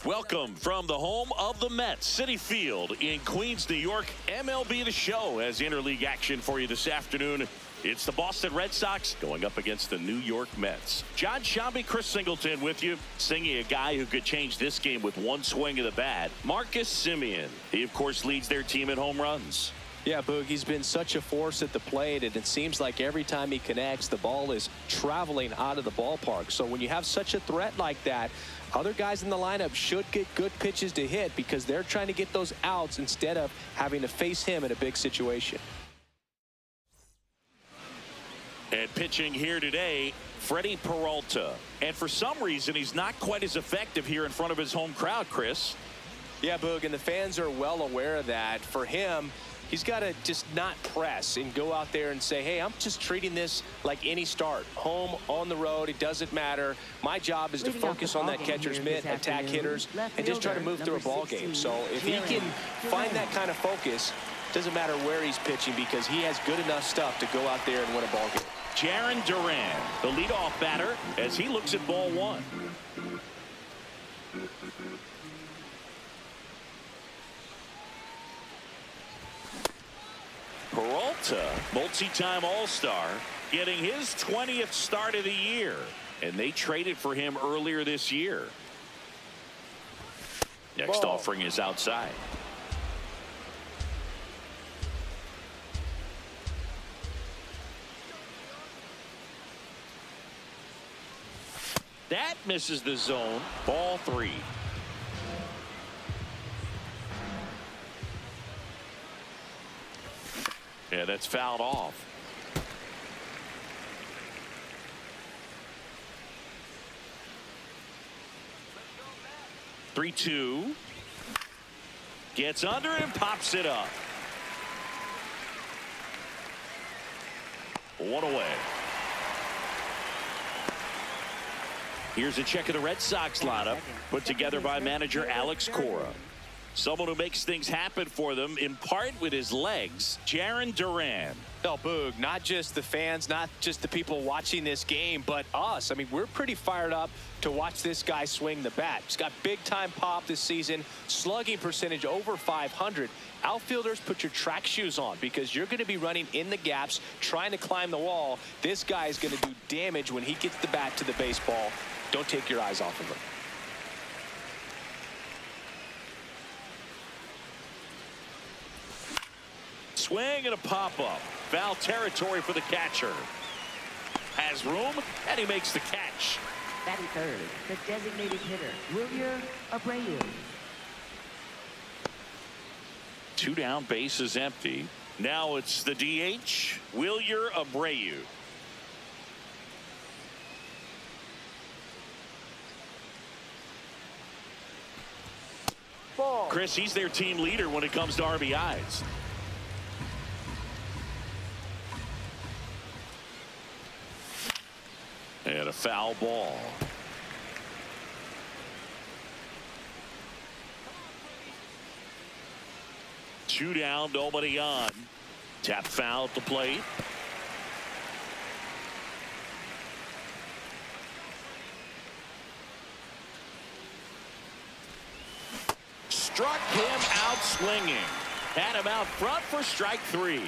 Welcome from the home of the Mets, Citi Field in Queens, New York. MLB The Show has interleague action for you this afternoon. It's the Boston Red Sox going up against the New York Mets. John Shambi, Chris Singleton with you. Singing a guy who could change this game with one swing of the bat, Marcus Semien. He, of course, leads their team in home runs. Yeah, Boog, he's been such a force at the plate, and it seems like every time he connects, the ball is traveling out of the ballpark. So when you have such a threat like that, other guys in the lineup should get good pitches to hit because they're trying to get those outs instead of having to face him in a big situation. And pitching here today, Freddie Peralta. And for some reason, he's not quite as effective here in front of his home crowd, Chris. Yeah, Boog, and the fans are well aware of that. For him, he's got to just not press and go out there and say, hey, I'm just treating this like any start. Home, on the road, it doesn't matter. My job is to focus on that catcher's mitt, attack hitters, and just try to move through a ball game. So if he can find that kind of focus, doesn't matter where he's pitching because he has good enough stuff to go out there and win a ball game. Jarren Duran, the leadoff batter, as he looks at ball one. Peralta, multi-time All-Star, getting his 20th start of the year, and they traded for him earlier this year. Next offering is outside. That misses the zone. Ball three. Yeah, that's fouled off. Three, two. Gets under and pops it up. One away. Here's a check of the Red Sox lineup put together by manager Alex Cora. Someone who makes things happen for them, in part with his legs, Jarren Duran. No, Boog, not just the fans, not just the people watching this game, but us. I mean, we're pretty fired up to watch this guy swing the bat. He's got big-time pop this season, slugging percentage over 500. Outfielders, put your track shoes on because you're going to be running in the gaps, trying to climb the wall. This guy is going to do damage when he gets the bat to the baseball. Don't take your eyes off of him. Swing and a pop-up. Foul territory for the catcher. Has room, and he makes the catch. Batting third, the designated hitter, Wilyer Abreu. Two down, base is empty. Now it's the DH, Wilyer Abreu. Chris, he's their team leader when it comes to RBIs. And a foul ball. Two down, nobody on. Tap foul at the plate. Struck him out swinging. Had him out front for strike three.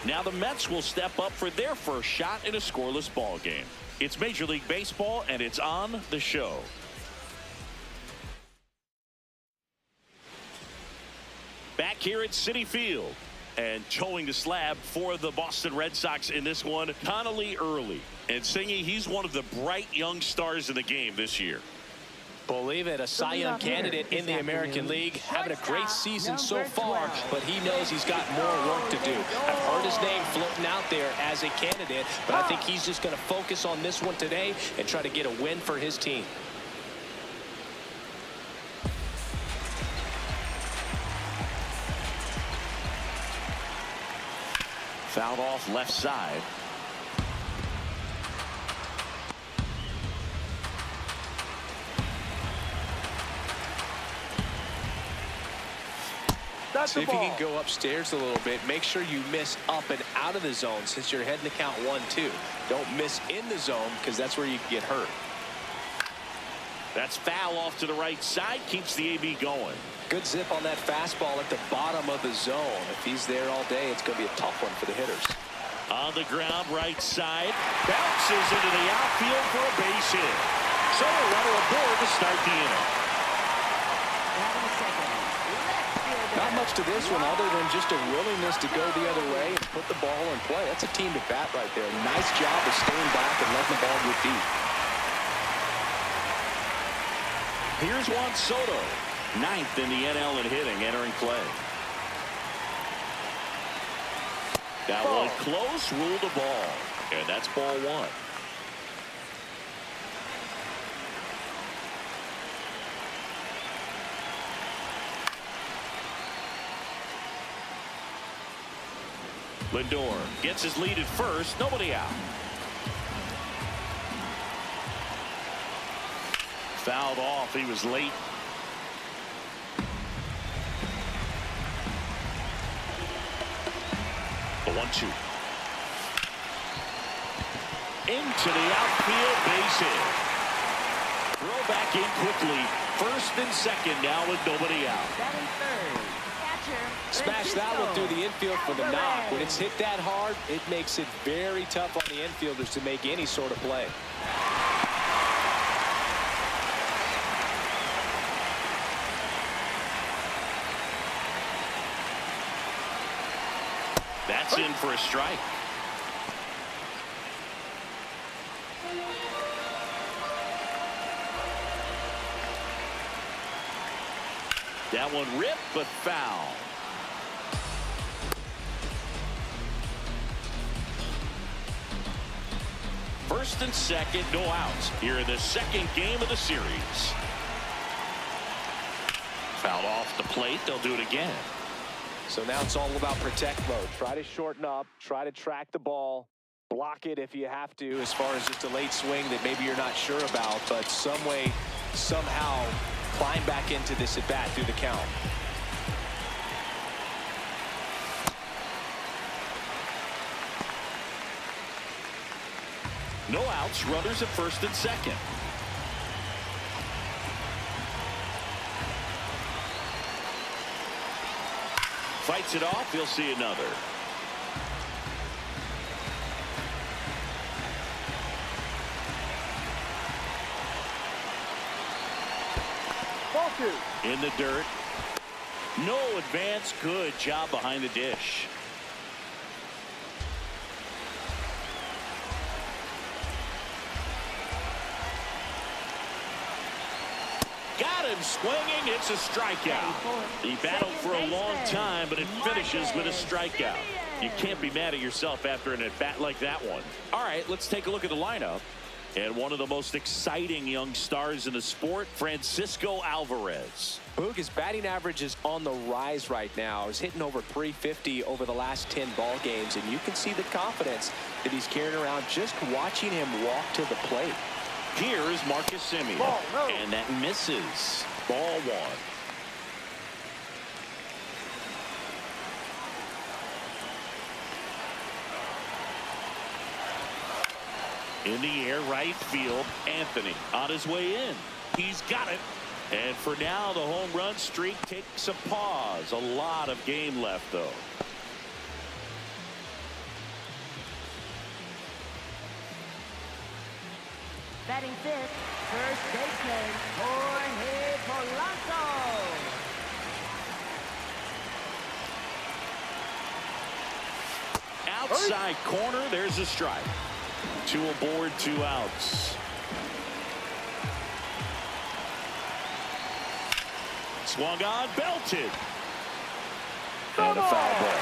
Now the Mets will step up for their first shot in a scoreless ball game. It's Major League Baseball, and it's on the show. Back here at Citi Field, and towing the slab for the Boston Red Sox in this one, Connolly Early. And Singy, he's one of the bright young stars in the game this year. Believe it, a Cy Young candidate in the American League, having a great season so far, but he knows he's got more work to do. I've heard his name floating out there as a candidate, but I think he's just going to focus on this one today and try to get a win for his team. Fouled off left side. See if you can go upstairs a little bit. Make sure you miss up and out of the zone since you're heading to count 1-2. Don't miss in the zone because that's where you can get hurt. That's foul off to the right side. Keeps the AB going. Good zip on that fastball at the bottom of the zone. If he's there all day, it's going to be a tough one for the hitters. On the ground, right side. Bounces into the outfield for a base hit. So a runner aboard to start the inning. Not much to this one other than just a willingness to go the other way and put the ball in play. That's a team to bat right there. Nice job of staying back and letting the ball get deep. Here's Juan Soto, 9th in the NL in hitting, entering play. That one close, ruled the ball, and that's ball one. Lindor gets his lead at first, nobody out. Fouled off, he was late. The 1-2. Into the outfield, base hit. Throw back in quickly. First and second now with nobody out. Smash that one through the infield for the knock. When it's hit that hard, it makes it very tough on the infielders to make any sort of play. That's in for a strike. That one ripped, but foul. First and second, no outs here in the second game of the series. Fouled off the plate. They'll do it again. So now it's all about protect mode. Try to shorten up, try to track the ball, block it if you have to, as far as just a late swing that maybe you're not sure about, but some way, somehow climb back into this at bat through the count. No outs, runners at first and second. Fights it off, he'll see another. Ball two. In the dirt. No advance, good job behind the dish. Got him swinging. It's a strikeout. He battled for a long time, but it finishes with a strikeout. You can't be mad at yourself after an at-bat like that one. All right, let's take a look at the lineup. And one of the most exciting young stars in the sport, Francisco Alvarez. Boog, his batting average is on the rise right now. He's hitting over 350 over the last 10 ball games, and you can see the confidence that he's carrying around just watching him walk to the plate. Here is Marcus Semien, and that misses. Ball one. In the air, right field, Anthony on his way in. He's got it. And for now, the home run streak takes a pause. A lot of game left, though. Batting fifth, first baseman, Jorge Polanco. Outside corner, there's a strike. Two aboard, 2 outs. Swung on, belted. And a foul ball.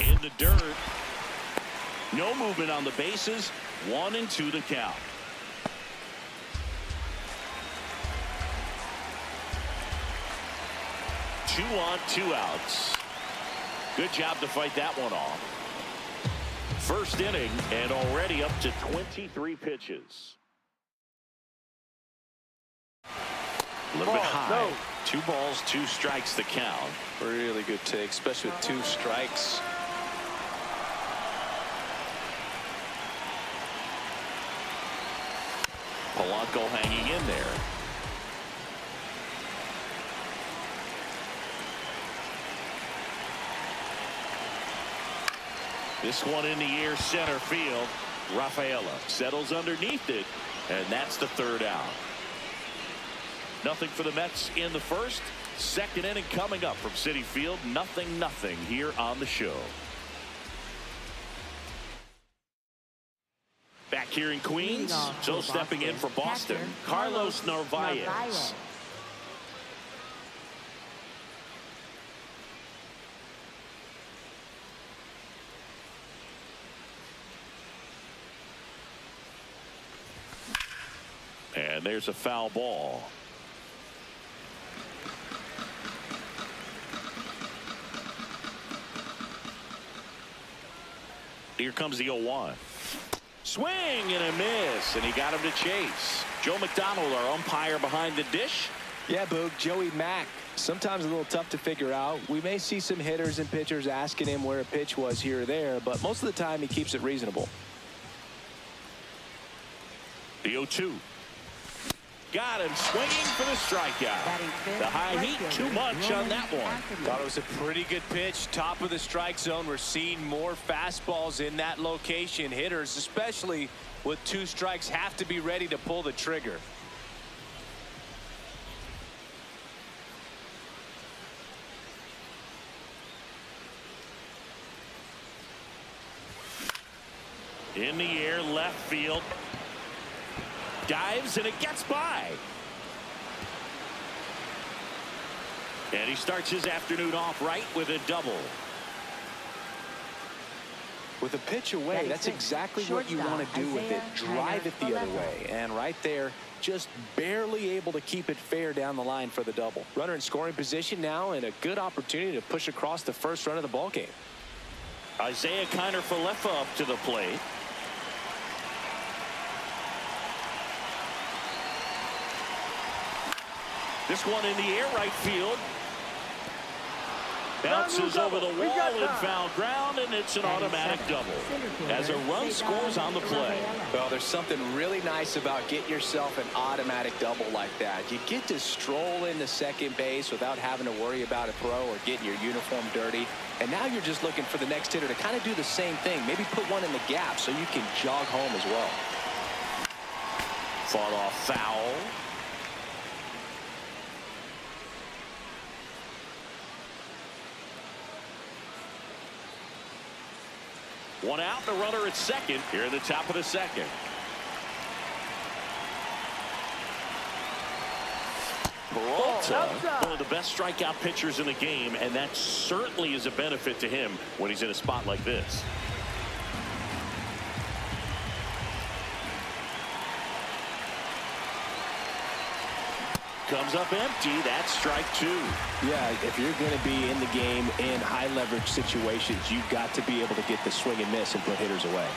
In the dirt. No movement on the bases. 1-2 to count. Two on, 2 outs. Good job to fight that one off. First inning and already up to 23 pitches. A little bit high. 2 balls, 2 strikes, the count. Really good take, especially with 2 strikes. Polanco hanging in there. This one in the air, center field. Rafaela settles underneath it, and that's the 3rd out. Nothing for the Mets in the 1st. 2nd inning coming up from Citi Field. 0-0 here on the show. Back here in Queens, so stepping in for Boston, Carlos Narvaez. And there's a foul ball. Here comes the 0-1. Swing and a miss, and he got him to chase. Joe McDonald, our umpire behind the dish. Yeah, Boog, Joey Mack. Sometimes a little tough to figure out. We may see some hitters and pitchers asking him where a pitch was here or there, but most of the time he keeps it reasonable. The 0-2. Got him swinging for the strikeout. The high heat, too much on that one. Thought it was a pretty good pitch. Top of the strike zone. We're seeing more fastballs in that location. Hitters, especially with 2 strikes, have to be ready to pull the trigger. In the air, left field. Dives, and it gets by. And he starts his afternoon off right with a double. With a pitch away, that's exactly what you want to do with it. Drive it the other way. And right there, just barely able to keep it fair down the line for the double. Runner in scoring position now, and a good opportunity to push across the 1st run of the ball game. Isaiah Kiner-Falefa up to the plate. This one in the air, right field. Bounces over the wall and foul ground, and it's an automatic double as a run scores on the play. Well, there's something really nice about getting yourself an automatic double like that. You get to stroll into second base without having to worry about a throw or getting your uniform dirty. And now you're just looking for the next hitter to kind of do the same thing. Maybe put one in the gap so you can jog home as well. Fought off foul. One out, the runner at second here in the top of the 2nd. Peralta, one of the best strikeout pitchers in the game, and that certainly is a benefit to him when he's in a spot like this. Comes up empty. That's strike 2. Yeah, if you're going to be in the game in high leverage situations, you've got to be able to get the swing and miss and put hitters away.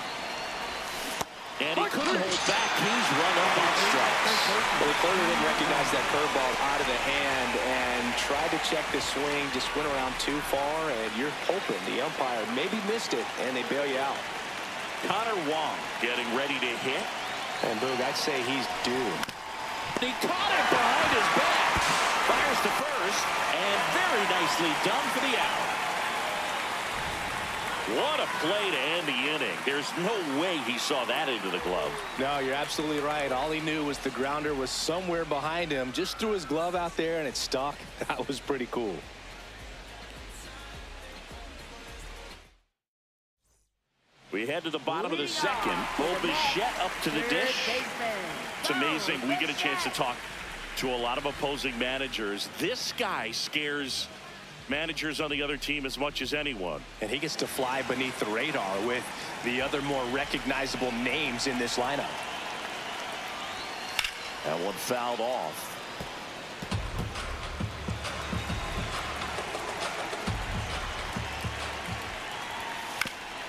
And he couldn't hold back. He's run up on strikes. Well, he clearly didn't recognize that curveball out of the hand and tried to check the swing, just went around too far, and you're hoping the umpire maybe missed it, and they bail you out. Connor Wong getting ready to hit. And Boog, I'd say he's doomed. He caught it behind his back. Fires to first, and very nicely done for the out. What a play to end the inning. There's no way he saw that into the glove. No, you're absolutely right. All he knew was the grounder was somewhere behind him. Just threw his glove out there, and it stuck. That was pretty cool. We head to the bottom of the 2nd. Bo Bichette up to the dish. It's amazing. We get a chance to talk to a lot of opposing managers. This guy scares managers on the other team as much as anyone. And he gets to fly beneath the radar with the other more recognizable names in this lineup. That one fouled off.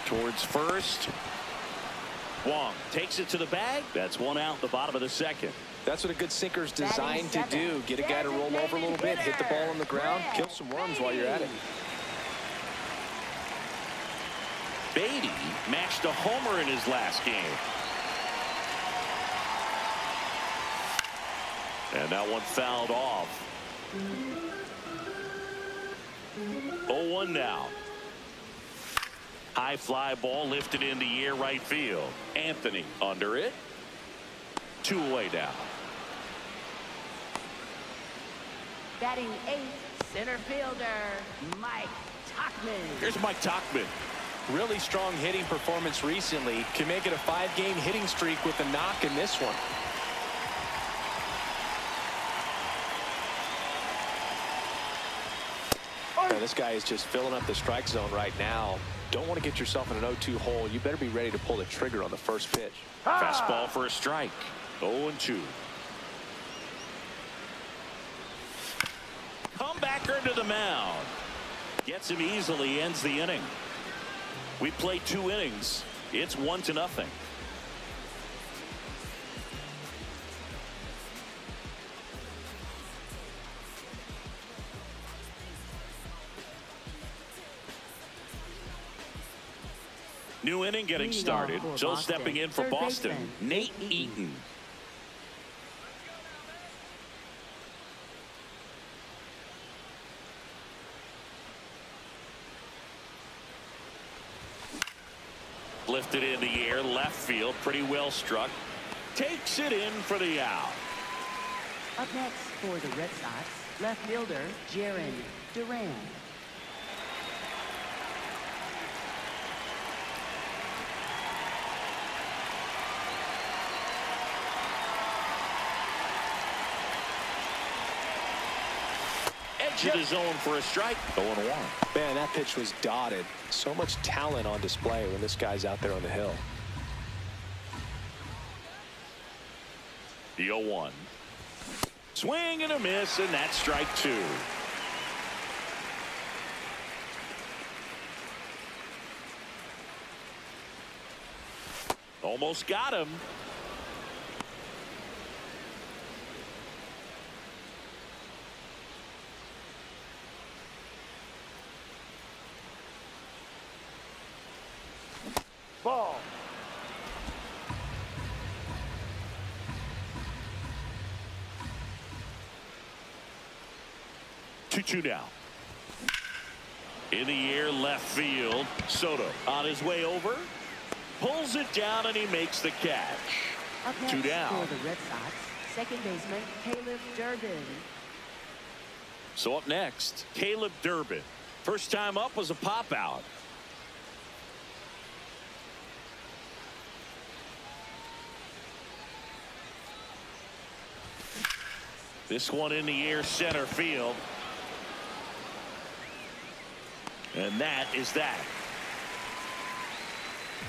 Towards first. Wong takes it to the bag. That's one out, the bottom of the 2nd. That's what a good sinker's designed to do. Get a guy to roll over a little bit, hit the ball on the ground, kill some worms while you're at it. Beatty matched a homer in his last game. And that one fouled off. 0-1 now. High fly ball lifted in the air right field. Anthony under it. 2 away now. Batting 8th, center fielder, Mike Tauchman. Here's Mike Tauchman. Really strong hitting performance recently. Can make it a 5-game hitting streak with a knock in this one. Now, this guy is just filling up the strike zone right now. Don't want to get yourself in an 0-2 hole. You better be ready to pull the trigger on the first pitch. Fastball for a strike. 0-2. Comebacker to the mound. Gets him easily, ends the inning. We played 2 innings. It's 1-0. New inning getting started. So stepping in for Boston, Nate Eaton. Lifted in the air, left field, pretty well struck. Takes it in for the out. Up next for the Red Sox, left fielder, Jaron Duran. To the zone for a strike. 0-1. Man, that pitch was dotted. So much talent on display when this guy's out there on the hill. The 0-1. Swing and a miss, and that's strike 2. Almost got him. Ball. 2-2 now. In the air, left field. Soto on his way over. Pulls it down, and he makes the catch. Up next 2 down. for the Red Sox, second baseman, Caleb Durbin. So up next, Caleb Durbin. First time up was a pop out. This one in the air, center field. And that is that.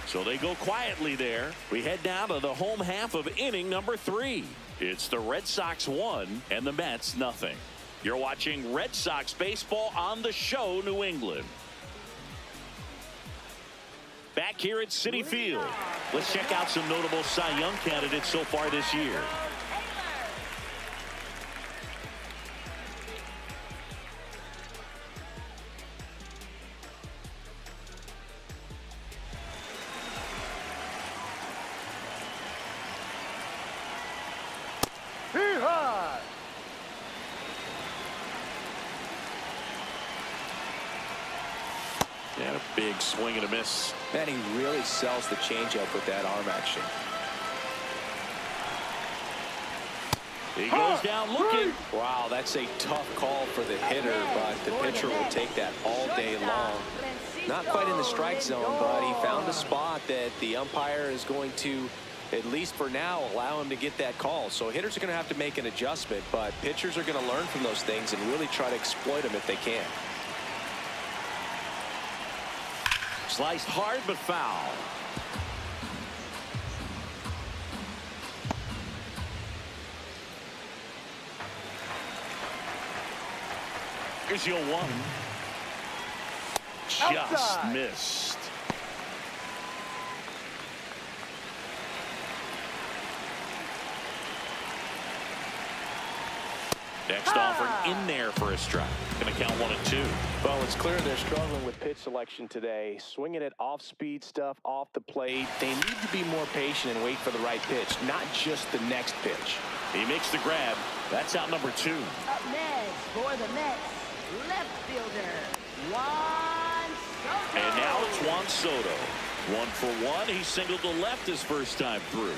So they go quietly there. We head down to the home half of inning number 3. It's the Red Sox 1 and the Mets nothing. You're watching Red Sox baseball on the show, New England. Back here at Citi Field. Let's check out some notable Cy Young candidates so far this year. And a big swing and a miss. Man, he really sells the changeup with that arm action. He goes down looking. Wow, that's a tough call for the hitter, but the pitcher will take that all day long. Not quite in the strike zone, but he found a spot that the umpire is going to, at least for now, allow him to get that call. So hitters are going to have to make an adjustment, but pitchers are going to learn from those things and really try to exploit them if they can. Sliced hard but foul. Here's your 1. Just missed. Next offering in there for a strike. Going to count 1-2. Well, it's clear they're struggling with pitch selection today. Swinging it off-speed stuff, off the plate. They need to be more patient and wait for the right pitch, not just the next pitch. He makes the grab. That's out number 2. Up next for the Mets, left fielder, Juan Soto. And now it's Juan Soto. 1 for 1. He singled to left his first time through.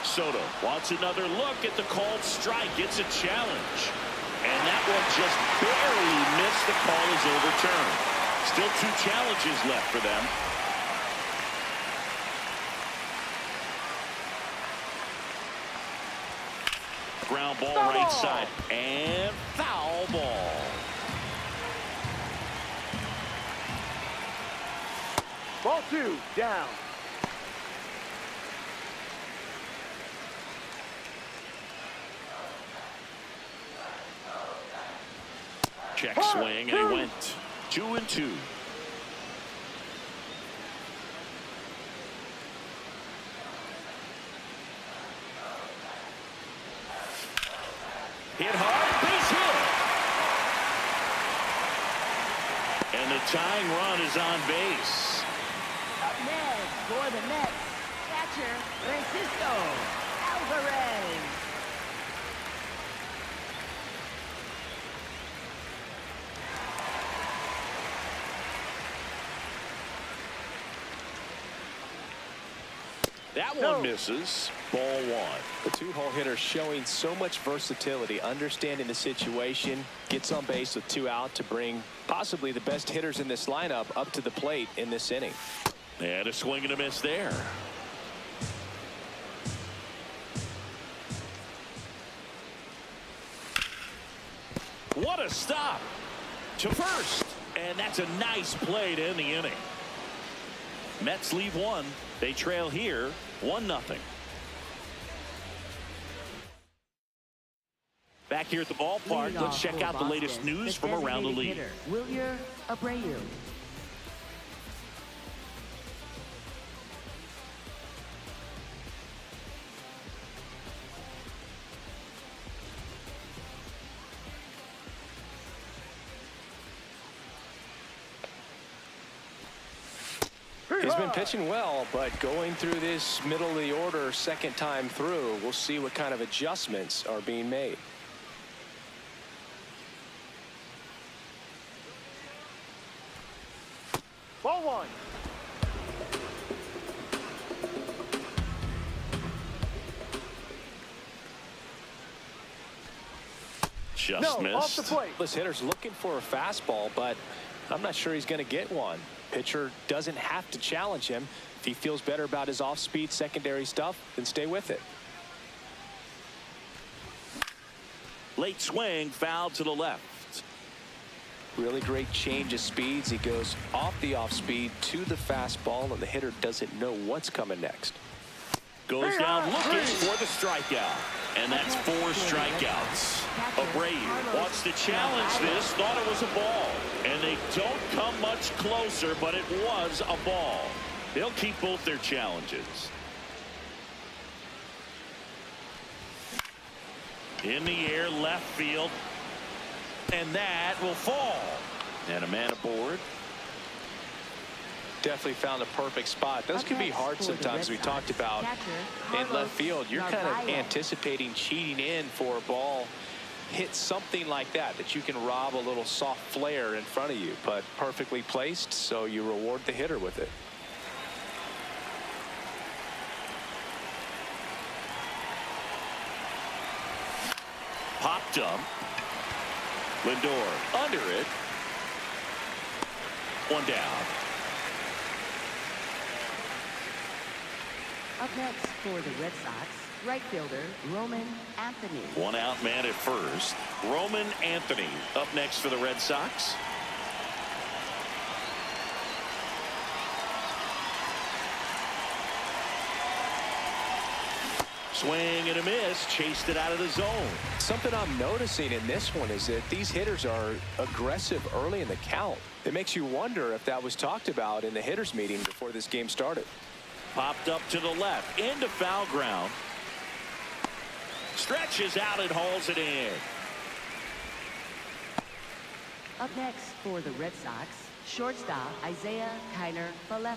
Soto wants another look at the called strike. It's a challenge. And that one just barely missed. The call is overturned. Still 2 challenges left for them. Ground ball right side. And foul ball. Ball 2, down. Check swing, and he went 2-2. Hit hard, base hit. And the tying run is on base. Up next for the Mets, catcher Francisco Alvarez. That one misses. Ball 1. The 2-hole hitter showing so much versatility, understanding the situation, gets on base with 2 out to bring possibly the best hitters in this lineup up to the plate in this inning. And a swing and a miss there. What a stop to first. And that's a nice play to end the inning. Mets leave 1. They trail here 1-0. Back here at the ballpark, let's check out the latest news from around the league. Wilyer Abreu. He's been pitching well, but going through this middle of the order second time through, we'll see what kind of adjustments are being made. Ball 1. Just missed. Off the plate. This hitter's looking for a fastball, but I'm not sure he's going to get one. Pitcher doesn't have to challenge him. If he feels better about his off-speed secondary stuff, then stay with it. Late swing, foul to the left. Really great change of speeds. He goes off the off-speed to the fastball, and the hitter doesn't know what's coming next. Goes down looking for the strikeout. And that's 4 strikeouts. Abreu wants to challenge this, thought it was a ball. And they don't come much closer, but it was a ball. They'll keep both their challenges. In the air, left field. And that will fall. And a man aboard. Definitely found a perfect spot. Those can be hard sometimes. We talked about in left field. You're kind of anticipating cheating in for a ball. Hit something like that you can rob a little soft flare in front of you, but perfectly placed, so you reward the hitter with it. Popped up. Lindor under it. 1 down. Up next for the Red Sox, right fielder Roman Anthony. 1 out man at first. Roman Anthony up next for the Red Sox. Swing and a miss, chased it out of the zone. Something I'm noticing in this one is that these hitters are aggressive early in the count. It makes you wonder if that was talked about in the hitters meeting before this game started. Popped up to the left. Into foul ground. Stretches out and hauls it in. Up next for the Red Sox, shortstop Isaiah Kiner-Falefa.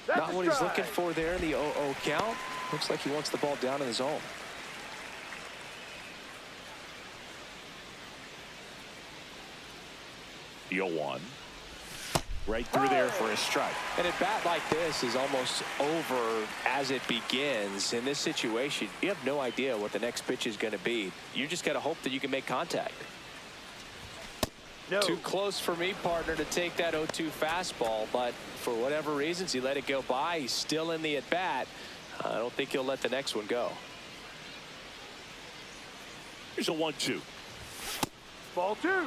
Not what he's looking for there in the 0-0 count. Looks like he wants the ball down in the zone. The 0-1. Right through there for a strike. And a bat like this is almost over as it begins. In this situation, you have no idea what the next pitch is going to be. You just got to hope that you can make contact. No. Too close for me, partner, to take that 0-2 fastball, but for whatever reasons, he let it go by. He's still in the at-bat. I don't think he'll let the next one go. Here's a 1-2. Ball 2.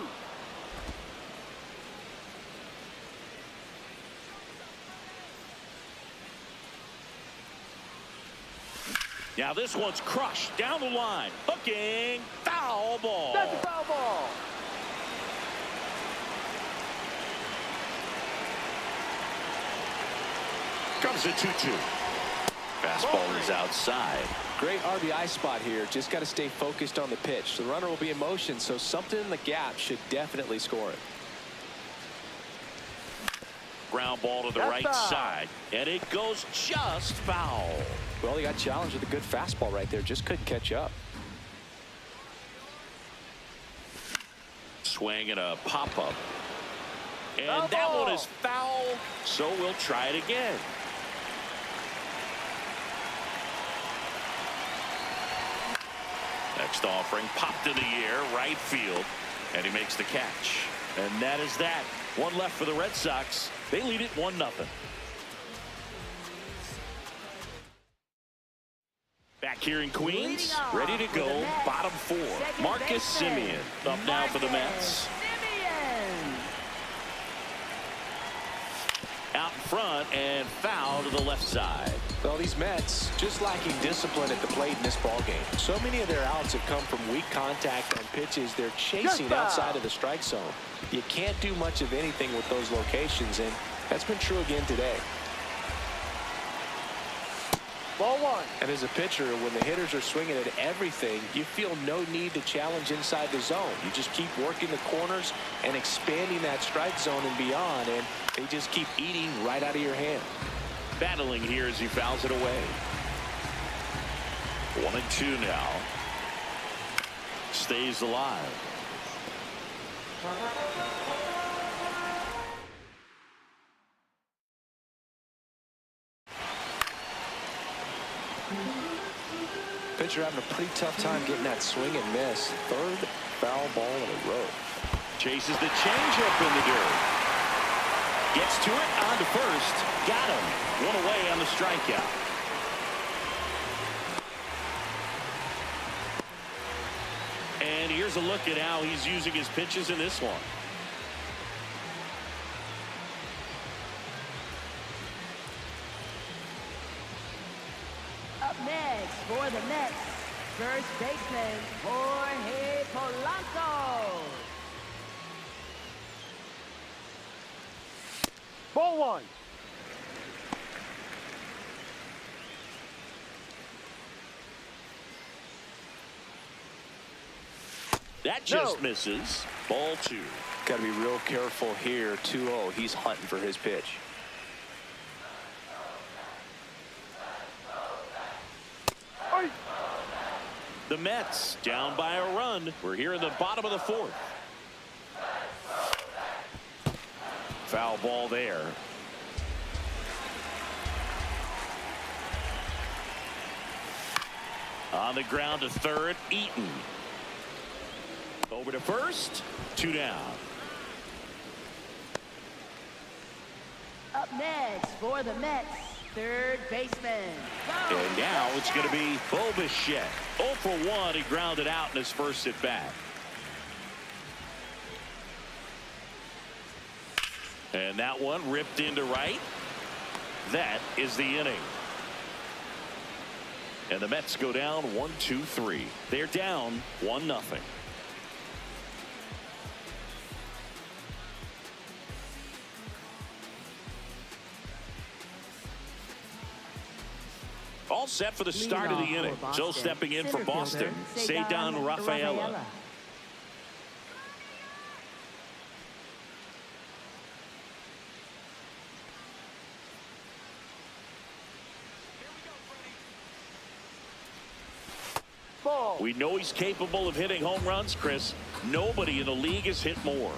Now this one's crushed down the line. Hooking. Foul ball. That's a foul ball. Comes a 2-2. Fastball is outside. Great RBI spot here. Just got to stay focused on the pitch. The runner will be in motion, so something in the gap should definitely score it. Ground ball to the right side, and it goes just foul. Well, he got challenged with a good fastball right there. Just couldn't catch up. Swing and a pop-up. And that one is foul, so we'll try it again. Next offering popped in the air, right field, and he makes the catch. And that is that. One left for the Red Sox. They lead it 1-0. Back here in Queens, ready to go, bottom 4. Marcus Semien up now for the Mets. Out in front and foul to the left side. Well, these Mets just lacking discipline at the plate in this ballgame. So many of their outs have come from weak contact on pitches they're chasing outside of the strike zone. You can't do much of anything with those locations, and that's been true again today. Ball 1. And as a pitcher, when the hitters are swinging at everything, you feel no need to challenge inside the zone. You just keep working the corners and expanding that strike zone and beyond, and they just keep eating right out of your hand. Battling here as he fouls it away. 1-2 now. Stays alive. Pitcher having a pretty tough time getting that swing and miss. Third foul ball in a row. Chases the changeup in the dirt. Gets to it, on to first. Got him. One away on the strikeout. And here's a look at how he's using his pitches in this one. Up next for the Mets, first baseman Jorge Polanco. Ball 1. That just misses. Ball 2. Got to be real careful here. 2-0. He's hunting for his pitch. The Mets down by a run. We're here in the bottom of the 4th. Foul ball there. On the ground to third, Eaton. Over to first, 2 down. Up next for the Mets, third baseman. And now it's going to be Bo Bichette. 0 for 1. He grounded out in his first at bat. And that one ripped into right. That is the inning. And the Mets go down 1-2-3. They're down 1-0. All set for the start of the inning. So stepping in for Boston, Cedar Rafaela. Ball. We know he's capable of hitting home runs, Chris. Nobody in the league has hit more.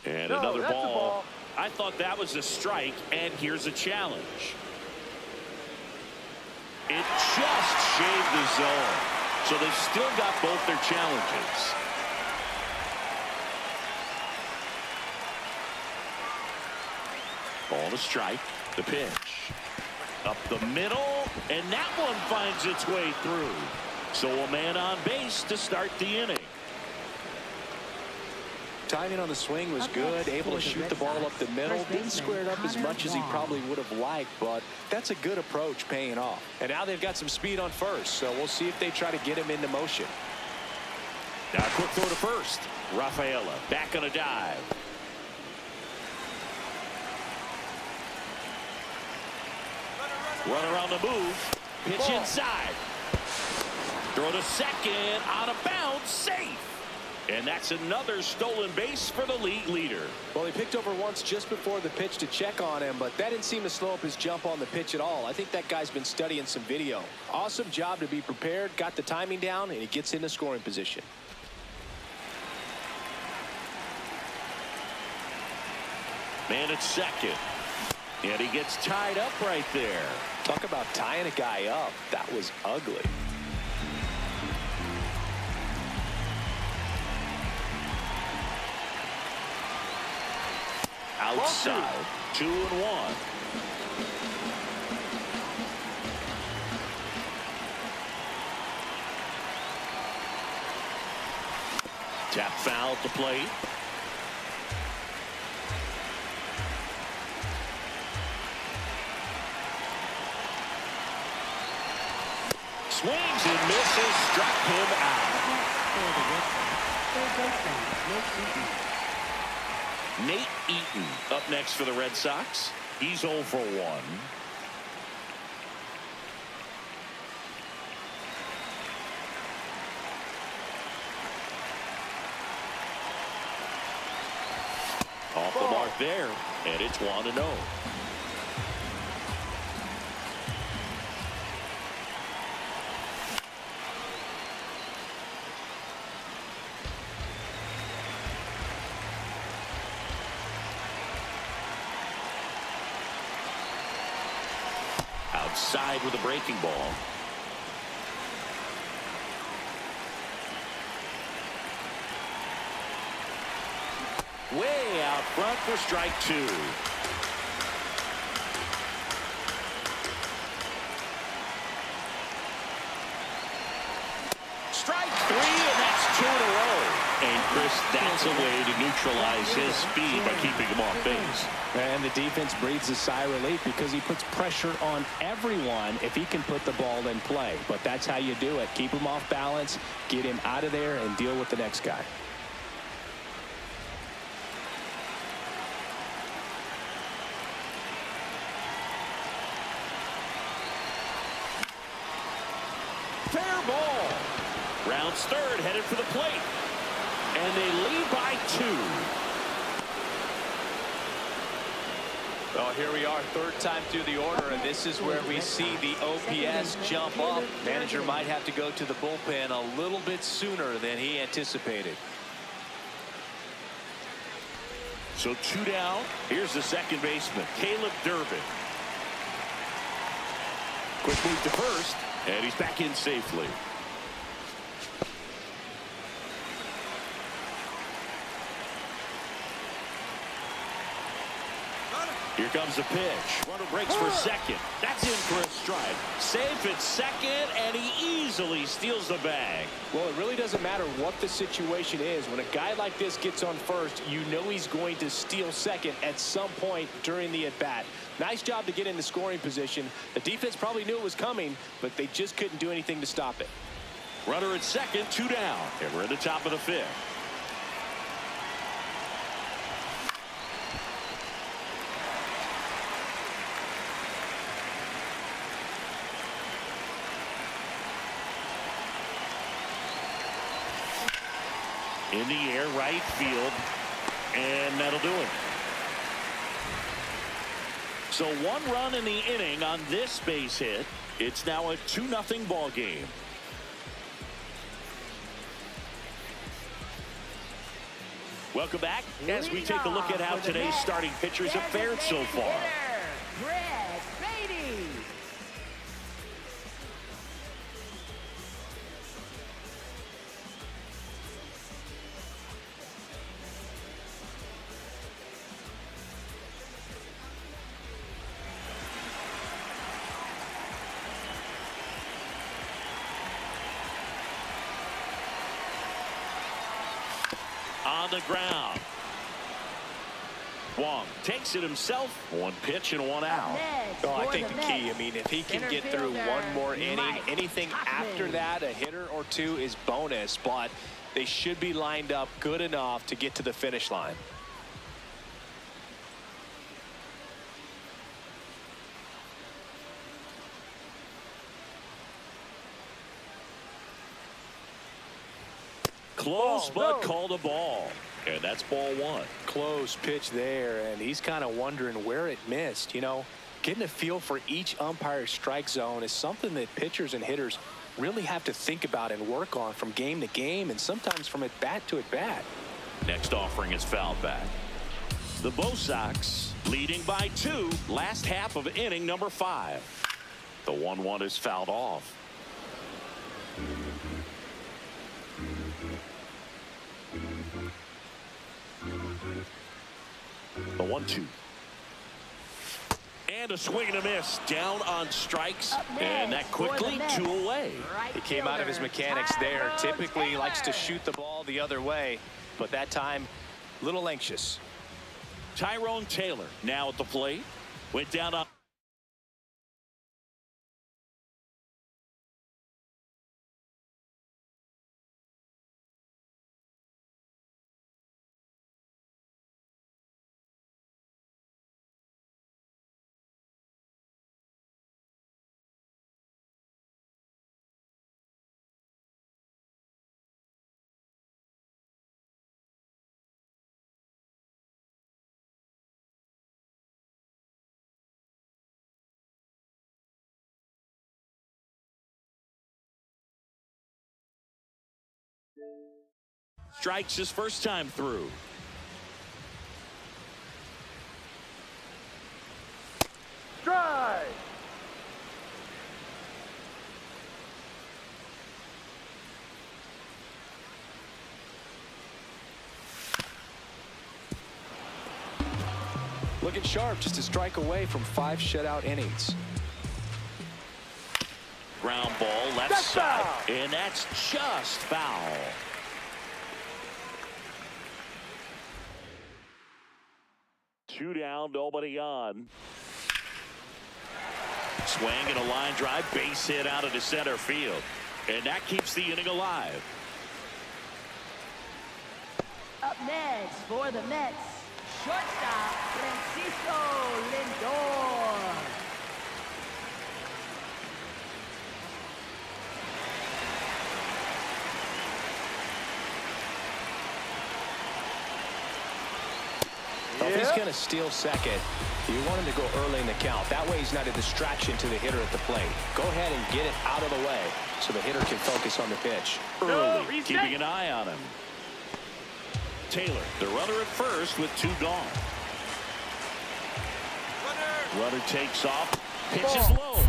And No, another that's a ball. ball. I thought that was a strike, and here's a challenge. It just shaved the zone. So they've still got both their challenges. Ball to strike. The pitch. Up the middle, and that one finds its way through. So a man on base to start the inning. Timing on the swing was good, able to shoot the ball up the middle. Didn't square it up as much as he probably would have liked, but that's a good approach paying off. And now they've got some speed on first, so we'll see if they try to get him into motion. Now a quick throw to first. Rafaela back on a dive. Runner on the move. Pitch Ball. inside. Throw to second. On a bounce. Safe. And that's another stolen base for the league leader. Well, he picked over once just before the pitch to check on him, but that didn't seem to slow up his jump on the pitch at all. I think that guy's been studying some video. Awesome job to be prepared, got the timing down, and he gets into scoring position. Man at second. And he gets tied up right there. Talk about tying a guy up. That was ugly. Outside. 2-1. Tap foul at the plate. Swings and misses, struck him out. Nate Eaton up next for the Red Sox. He's 0 for 1. Off the mark there, and it's 1-0. Outside with a breaking ball. Way out front for strike 2. Strike 3, and that's 2 in a row. And Chris, that's a way to neutralize his speed by keeping him off base. And the defense breathes a sigh of relief because he puts pressure on everyone if he can put the ball in play. But that's how you do it. Keep him off balance, get him out of there, and deal with the next guy. Fair ball. Rounds third, headed for the plate. And they lead by 2. Well, here we are, third time through the order, and this is where we see the OPS jump up. Manager might have to go to the bullpen a little bit sooner than he anticipated. So 2 down. Here's the second baseman, Caleb Durbin. Quick move to first, and he's back in safely. Here comes the pitch. Runner breaks for second. That's in for a strike. Safe at second, and he easily steals the bag. Well, it really doesn't matter what the situation is. When a guy like this gets on first, you know he's going to steal second at some point during the at-bat. Nice job to get in the scoring position. The defense probably knew it was coming, but they just couldn't do anything to stop it. Runner at second, 2 down, and we're at the top of the 5th. In the air, right field, and that'll do it. So 1 run in the inning on this base hit. It's now a 2-0 ball game. Welcome back as we take a look at how today's starting pitchers have fared so far. On the ground. Wong takes it himself. 1 pitch and 1 out. Oh, I think the key, I mean, if he can get through 1 more inning, anything after that, a hitter or 2 is bonus, but they should be lined up good enough to get to the finish line. Close, but called a ball. And that's ball 1. Close pitch there, and he's kind of wondering where it missed. You know, getting a feel for each umpire's strike zone is something that pitchers and hitters really have to think about and work on from game to game, and sometimes from at bat to at bat. Next offering is fouled back. The Bo Sox leading by 2, last half of inning number 5. The 1-1 is fouled off. The 1-2. And a swing and a miss. Down on strikes. And that quickly 2 away. He came out of his mechanics there. Typically he likes to shoot the ball the other way, but that time a little anxious. Tyrone Taylor now at the plate. Went down on. Strikes his first time through. Strike. Looking sharp, just a strike away from 5 shutout innings. Ground ball left side, and that's just foul. Two down, nobody on. Swing and a line drive, base hit out into center field, and that keeps the inning alive. Up next for the Mets, shortstop Francisco Lindor. Well, if he's going to steal second, you want him to go early in the count. That way he's not a distraction to the hitter at the plate. Go ahead and get it out of the way so the hitter can focus on the pitch. Early, keeping an eye on him. Taylor, the runner at first with 2 gone. Runner takes off, pitches low.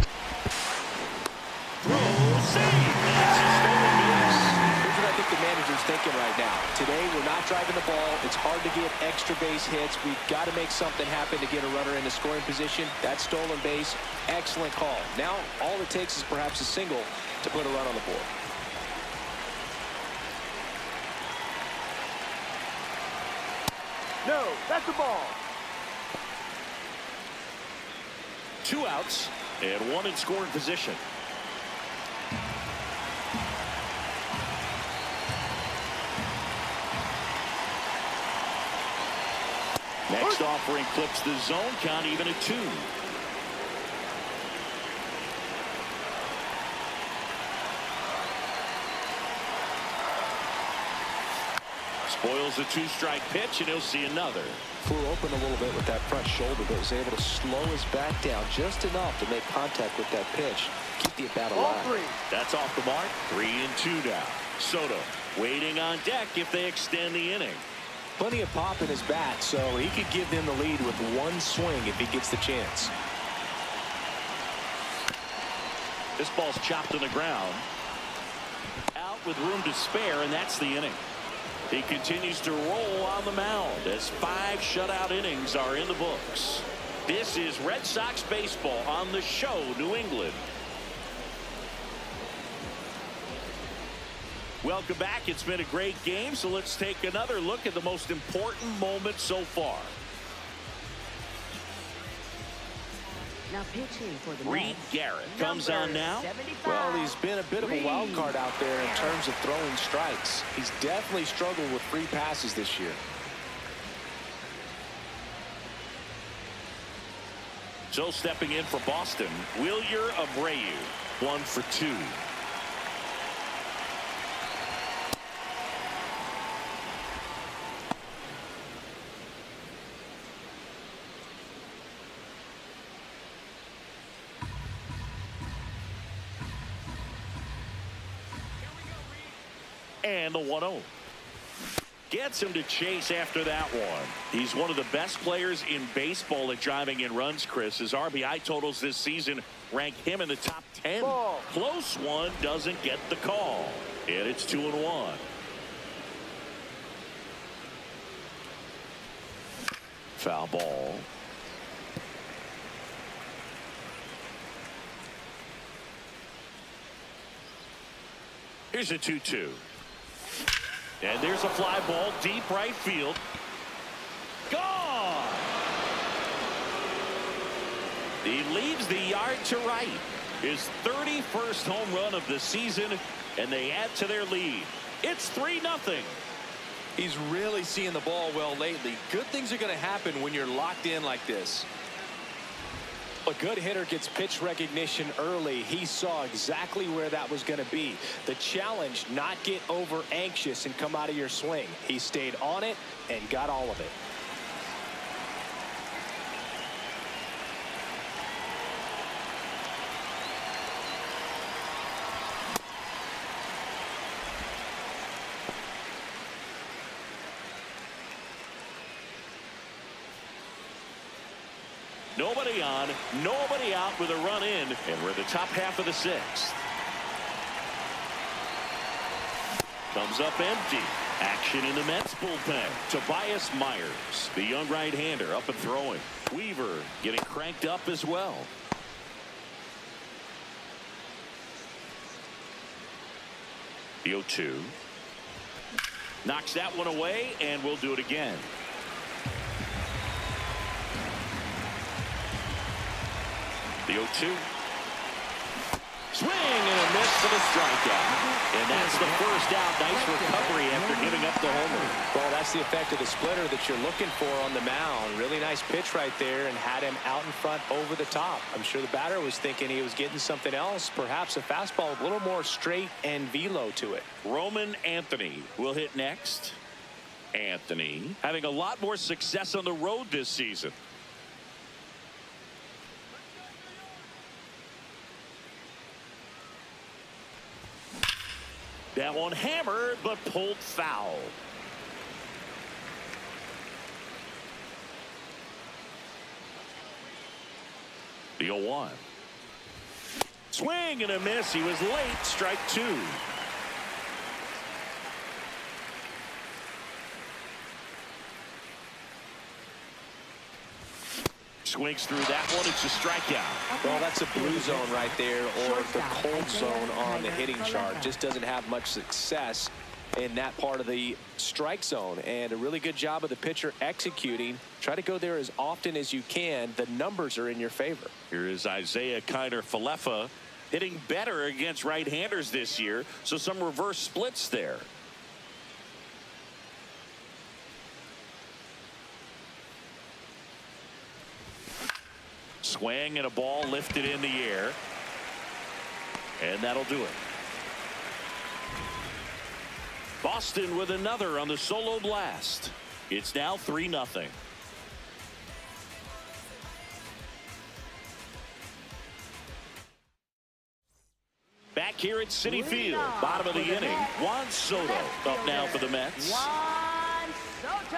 Throw, save. That's a stolen base. Here's what I think the manager's thinking right now. Today hey, we're not driving the ball. It's hard to get extra base hits. We've got to make something happen to get a runner into scoring position. That stolen base, excellent call. Now all it takes is perhaps a single to put a run on the board. No, that's a ball. 2 outs and 1 in scoring position. Next offering clips the zone count even at 2. Spoils the 2-strike pitch, and he'll see another. Flew open a little bit with that front shoulder, but was able to slow his back down just enough to make contact with that pitch. Keep the at-bat Ball alive. 3. That's off the mark. 3-2 now. Soto waiting on deck if they extend the inning. Plenty of pop in his bat, so he could give them the lead with 1 swing if he gets the chance. This ball's chopped to the ground. Out with room to spare, and that's the inning. He continues to roll on the mound as 5 shutout innings are in the books. This is Red Sox baseball on the show, New England. Welcome back. It's been a great game, so let's take another look at the most important moment so far. Now pitching for the Reed Mets, Garrett comes on now. 75, Well, he's been a bit of a wild Reed card out there in Garrett. terms of throwing strikes. He's definitely struggled with free passes this year. So stepping in for Boston, Wilyer Abreu, 1 for 2. And the 1-0. Gets him to chase after that one. He's one of the best players in baseball at driving in runs, Chris. His RBI totals this season rank him in the top 10. Ball. Close one, doesn't get the call. And it's 2-1. Foul ball. Here's a 2-2. And there's a fly ball deep right field. Gone. He leaves the yard to right. His 31st home run of the season, and they add to their lead. It's 3-0. He's really seeing the ball well lately. Good things are going to happen when you're locked in like this. A good hitter gets pitch recognition early. He saw exactly where that was going to be. The challenge, not get over anxious and come out of your swing. He stayed on it and got all of it. Nobody on, nobody out with a run in, and we're in the top half of the 6th. Comes up empty. Action in the Mets bullpen. Tobias Myers, the young right-hander, up and throwing. Weaver getting cranked up as well. The 0-2. Knocks that one away, and we'll do it again. The 0-2. Swing and a miss for the strikeout. And that's the first out. Nice recovery after giving up the homer. Well, that's the effect of the splitter that you're looking for on the mound. Really nice pitch right there and had him out in front over the top. I'm sure the batter was thinking he was getting something else, perhaps a fastball with a little more straight and velo to it. Roman Anthony will hit next. Anthony having a lot more success on the road this season. That one hammered, but pulled foul. The 0-1. Swing and a miss. He was late. Strike 2. swings through that one. It's a strikeout. Well, that's a blue zone right there, or the cold zone on the hitting chart. Just doesn't have much success in that part of the strike zone. And a really good job of the pitcher executing. Try to go there as often as you can. The numbers are in your favor. Here is Isaiah Kiner-Falefa hitting better against right-handers this year, so some reverse splits there. Swing and a ball lifted in the air, and that'll do it. Boston with another on the solo blast. It's now 3-0. Back here at Citi Field, bottom of the inning, Juan Soto up now for the Mets. Juan Soto.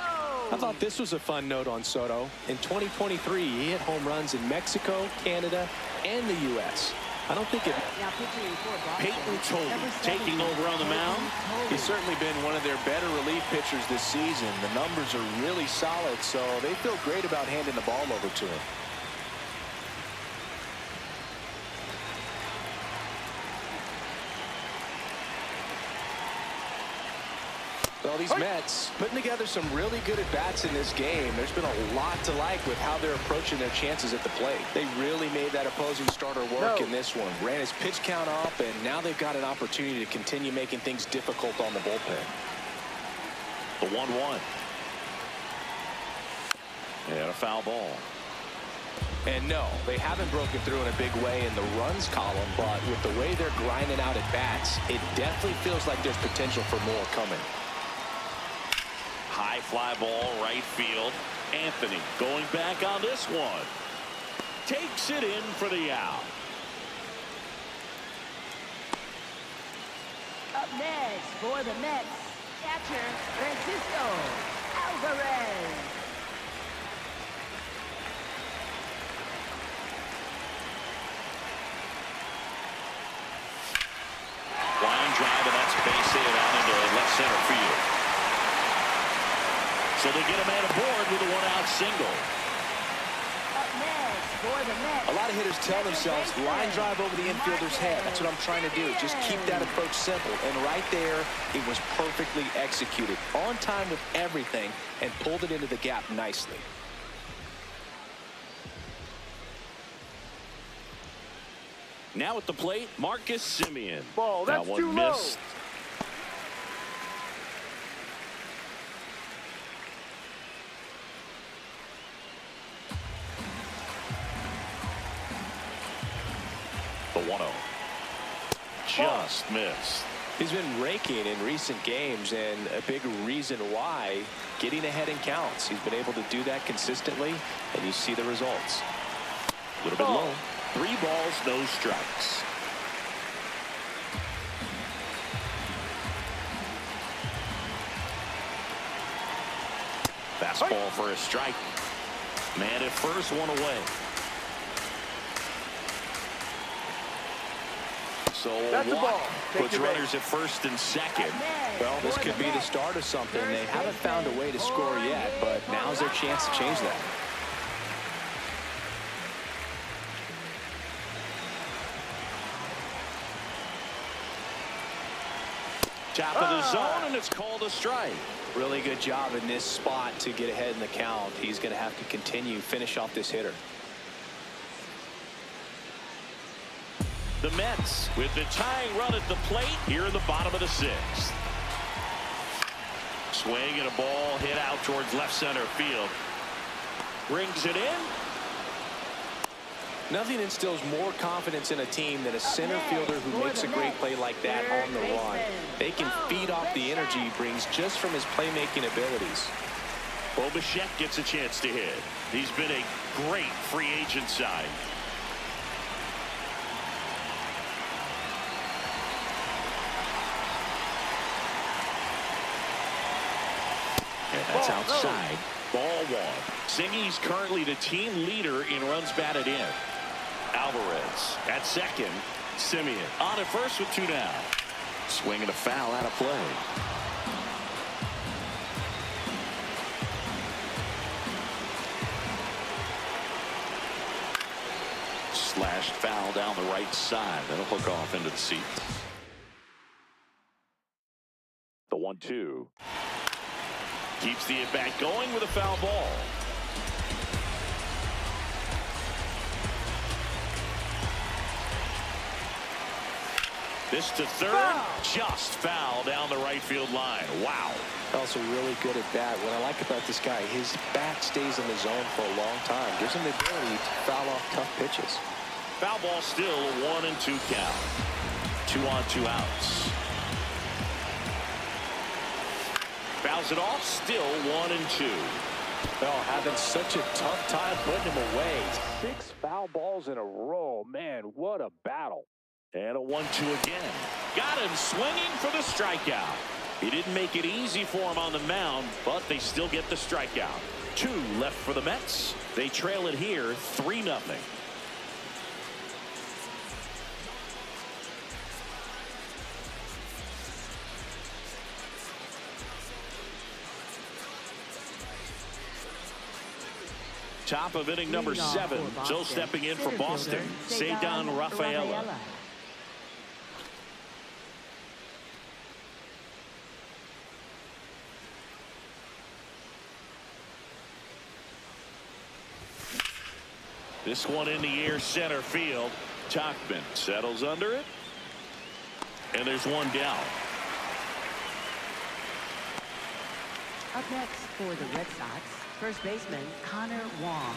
I thought this was a fun note on Soto. In 2023, he hit home runs in Mexico, Canada, and the U.S. I don't think it. Now pitching for Boston. Peyton Toby taking over on the mound. He's certainly been one of their better relief pitchers this season. The numbers are really solid, so they feel great about handing the ball over to him. Well, these Mets putting together some really good at-bats in this game. There's been a lot to like with how they're approaching their chances at the plate. They really made that opposing starter work in this one. Ran his pitch count up, and now they've got an opportunity to continue making things difficult on the bullpen. The 1-1. And a foul ball. And no, they haven't broken through in a big way in the runs column, but with the way they're grinding out at-bats, it definitely feels like there's potential for more coming. High fly ball, right field. Anthony going back on this one. Takes it in for the out. Up next for the Mets, catcher Francisco Alvarez. Line drive, and that's base hit out into left center field. So they get a man aboard with a one-out single. Up next for the Mets. A lot of hitters tell themselves, line drive over the infielder's head. That's what I'm trying to do. Just keep that approach simple. And right there, it was perfectly executed. On time with everything, and pulled it into the gap nicely. Now at the plate, Marcus Semien. Ball, that's that one too low. missed. The 1-0. Just missed. He's been raking in recent games, and a big reason why, getting ahead in counts. He's been able to do that consistently, and you see the results. A little bit low. 3 balls, no strikes. Fastball for a strike. Man at first, one away. So That's a ball. Take puts your runners at first and second. Well, this could be the start of something. They haven't found a way to score yet, but now's their chance to change that. Top of the zone, and it's called a strike. Really good job in this spot to get ahead in the count. He's going to have to continue, finish off this hitter. The Mets with the tying run at the plate here in the bottom of the 6th. Swing and a ball hit out towards left center field. Brings it in. Nothing instills more confidence in a team than a center fielder who makes a great play like that on the run. They can feed off the energy he brings just from his playmaking abilities. Bo Bichette gets a chance to hit. He's been a great free agent sign. And that's outside. Ball 1. Singy's currently the team leader in runs batted in. Alvarez at second. Semien on at first with 2 down. Swing and a foul out of play. down the right side. That'll hook off into the seats. The 1-2. Keeps the at-bat going with a foul ball. This to third. Foul. Just foul down the right field line. Wow. Also really good at bat. What I like about this guy, his bat stays in the zone for a long time. Gives him the ability to foul off tough pitches. Foul ball still, 1-2 count. 2 on, 2 outs. Fouls it off, still 1-2. Oh, having such a tough time putting him away. 6 foul balls in a row. Man, what a battle. And a 1-2 again. Got him swinging for the strikeout. He didn't make it easy for him on the mound, but they still get the strikeout. 2 left for the Mets. They trail it here 3-0. Top of inning number 7. So stepping in for Boston, Cedar Rafaela. This one in the air, center field. Tachman settles under it. And there's one down. Up next for the Red Sox, first baseman Connor Wong.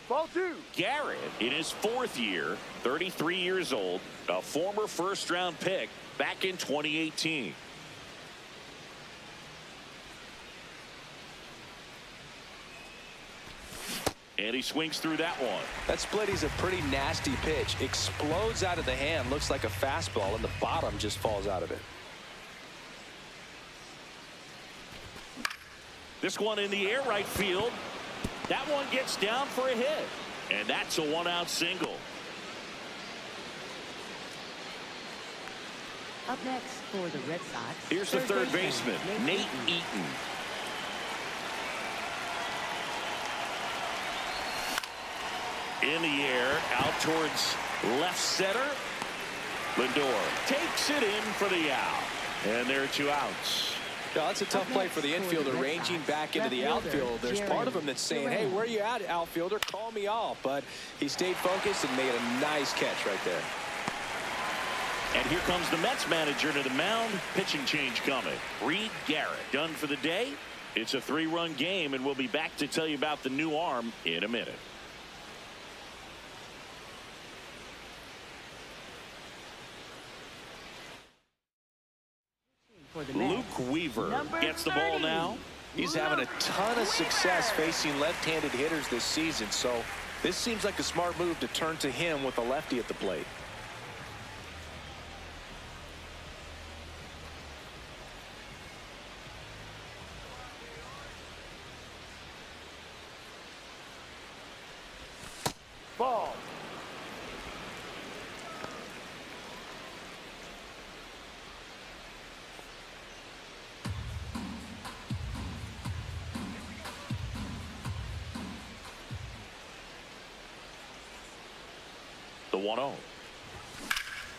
Ball 2. Garrett in his 4th year, 33 years old, a former first-round pick back in 2018. And he swings through that one. That split is a pretty nasty pitch. Explodes out of the hand, looks like a fastball, and the bottom just falls out of it. This one in the air, right field. That one gets down for a hit. And that's a 1-out single. Up next for the Red Sox. Here's the third baseman, Nate Eaton. In the air, out towards left center. Lindor takes it in for the out. And there are 2 outs. No, that's a tough play for the infielder, ranging back into the outfield. There's part of him that's saying, hey, where are you at, outfielder? Call me off. But he stayed focused and made a nice catch right there. And here comes the Mets manager to the mound. Pitching change coming. Reed Garrett done for the day. It's a 3-run game, and we'll be back to tell you about the new arm in a minute. Luke Weaver gets the ball now. He's having a ton of success facing left-handed hitters this season, so this seems like a smart move to turn to him with a lefty at the plate. Ball. The 1-0.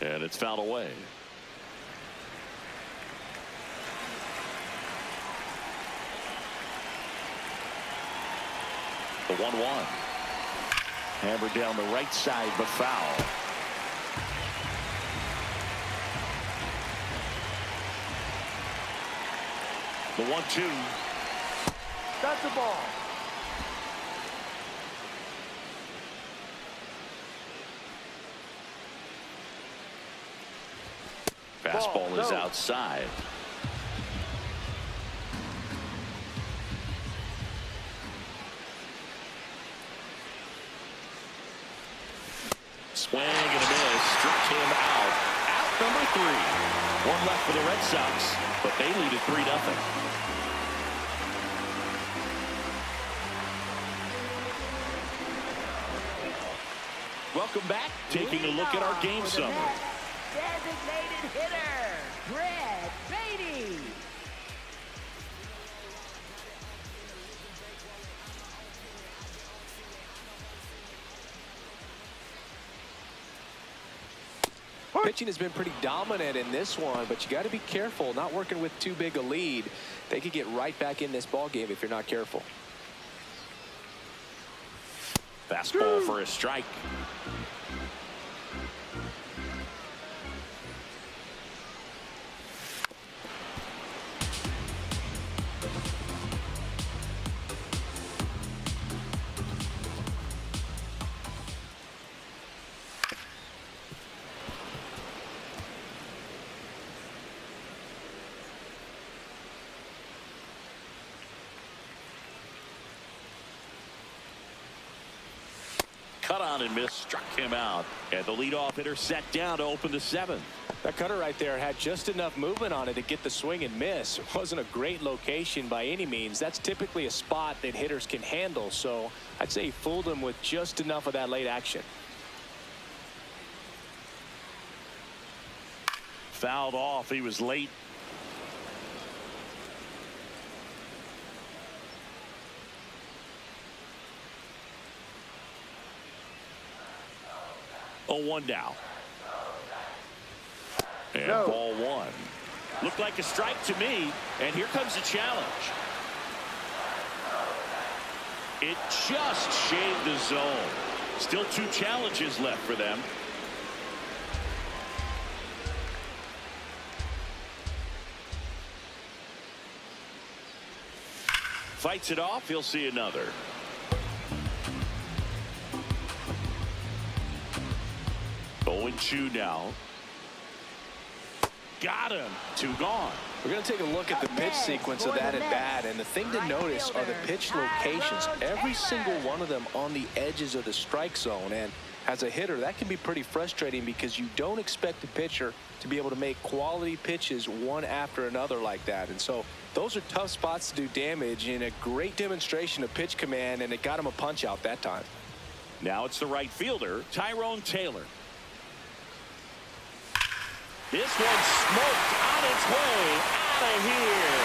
And it's fouled away. The 1-1. Hammered down the right side, but foul. The 1-2. That's the ball. Fastball is outside. Swing and a miss. Struck him out. Out number 3. 1 left for the Red Sox, but they lead it 3-0. welcome back. Taking a look at our game summary. Designated hitter, Brett Beatty. Pitching has been pretty dominant in this one, but you got to be careful. Not working with too big a lead. They could get right back in this ball game if you're not careful. Fastball for a strike. Cut on and miss, struck him out. And the leadoff hitter set down to open the seventh. That cutter right there had just enough movement on it to get the swing and miss. It wasn't a great location by any means. That's typically a spot that hitters can handle. So I'd say he fooled him with just enough of that late action. Fouled off. He was late. Oh, 1 down. And No. ball one. Looked like a strike to me. And here comes the challenge. It just shaved the zone. Still 2 challenges left for them. Fights it off. He'll see another. 0-2 now. Got him. 2 gone. We're going to take a look at the pitch sequence of that at bat, and the thing to notice are the pitch locations. Every single one of them on the edges of the strike zone, and as a hitter that can be pretty frustrating because you don't expect the pitcher to be able to make quality pitches one after another like that. And so those are tough spots to do damage, and a great demonstration of pitch command, and it got him a punch out that time. Now it's the right fielder, Tyrone Taylor. This one smoked on its way out of here.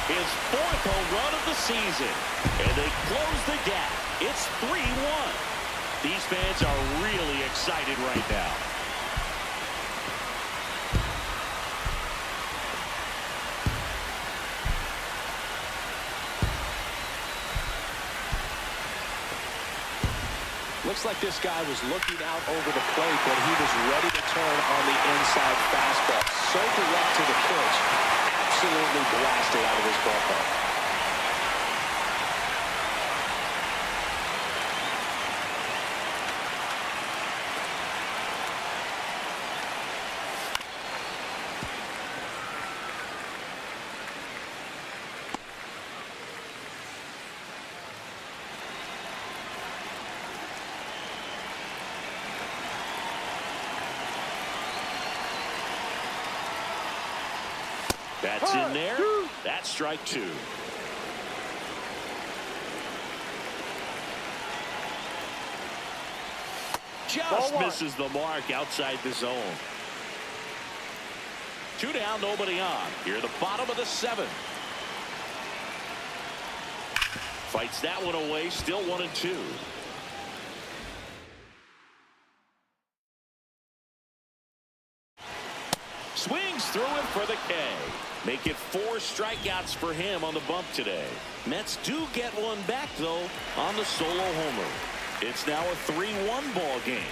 His 4th home run of the season. And they close the gap. It's 3-1. These fans are really excited right now. Looks like this guy was looking out over the plate, but he was ready to turn on the inside fastball. So direct to the pitch. Absolutely blasted out of his ballpark. That's in there. That's strike 2. Just misses the mark outside the zone. 2 down, nobody on. Here at the bottom of the 7th. Fights that one away, still 1-2. Swings through it for the K. Make it 4 strikeouts for him on the bump today. Mets do get one back, though, on the solo homer. It's now a 3-1 ball game.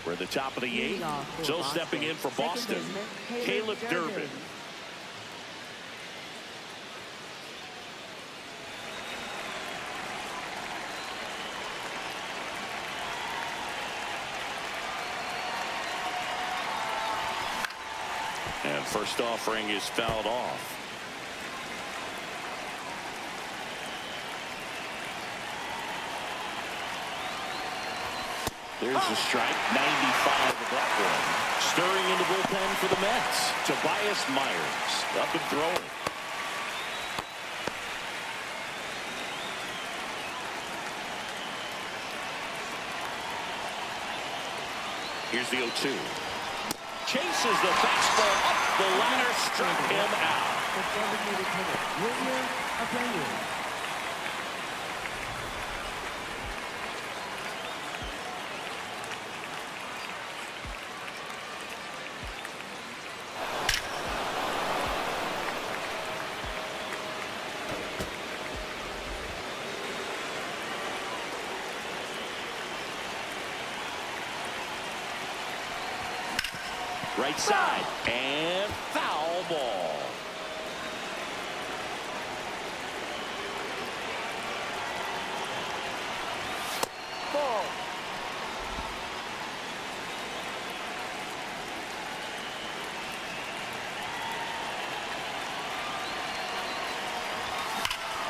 We're at the top of the 8th. So stepping in for Boston, Caleb Durbin. And first offering is fouled off. There's a strike, 95 of that one. Stirring in the bullpen for the Mets. Tobias Myers up and throwing. Here's the 0-2. Chases the fastball up the ladder, struck him out. The designated hitter, William Abreu. Right side, and foul ball. Ball.